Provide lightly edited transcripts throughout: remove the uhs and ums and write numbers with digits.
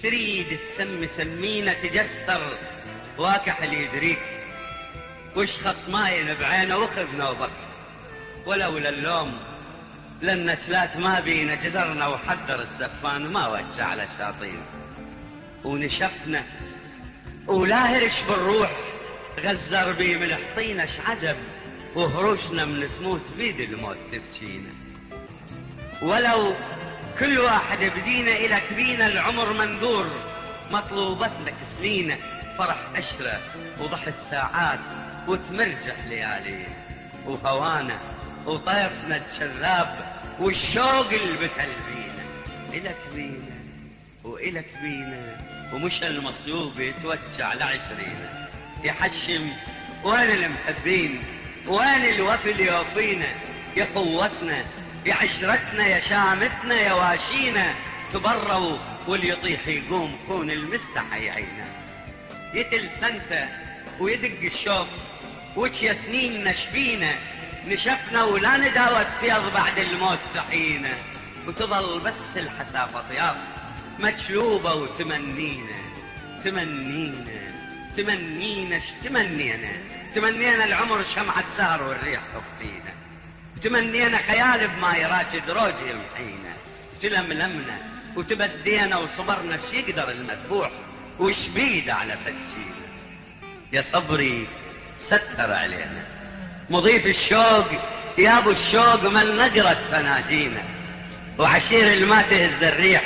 تريد تسمي سمينا تجسر واكح اللي يدريك، وش خصماين بعينه وخذ نوبك، ولولا اللوم للنسلات ما بينا جزرنا وحذر السفان ما وجه على الشاطين، ونشفنا ولا هرش بالروح غزر بي ملح طينا عجب، وهروشنا من تموت بيد الموت تبكينا، ولو كل واحد بدينا إلى كبينا العمر منذور، مطلوبت لك سنين فرح أشرة وضحت ساعات وتمرجح ليالينا، وهوانا وطيفنا الشذاب والشوق اللي بتلبينا إلى كبينا وإلى كبينا، ومش المصيوب يتوجع لعشرينا، يحشم وين المحبين وين الوفي اللي يوفينا، يا قوتنا يا عشرتنا يا شامتنا يا واشينا، تبروا واللي يطيح يقوم كون المستحي عينا، يتل سنته ويدق الشوق وش يا سنين نشبينا، نشفنا ولا نداوت فيض بعد الموت تحينا، وتظل بس الحسافة طياب مجلوبة وتمنينا تمنينا تمنينا العمر شمعة سهر والريح تطفينا، تمنينا خيال بما يراجد روج يمحينا، تلملمنا وتبدينا وصبرنا ايش يقدر المذبوح وش بيد على سكينه، يا صبري ستر علينا مضيف الشوق يا ابو الشوق من نقرت فناجينا، وعشير الما تهز الريح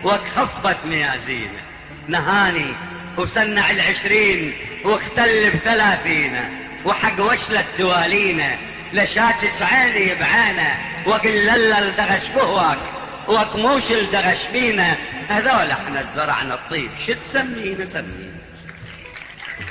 وكخفت ميازينا، نهاني وسنع العشرين واختل بثلاثينا، وحق وشلة توالينا لشاتش عيني بعينه، وقلل الدغش بهواك وطموش الدغش بينا، هذول احنا زرعنا الطيب شو تسمينا سمينا.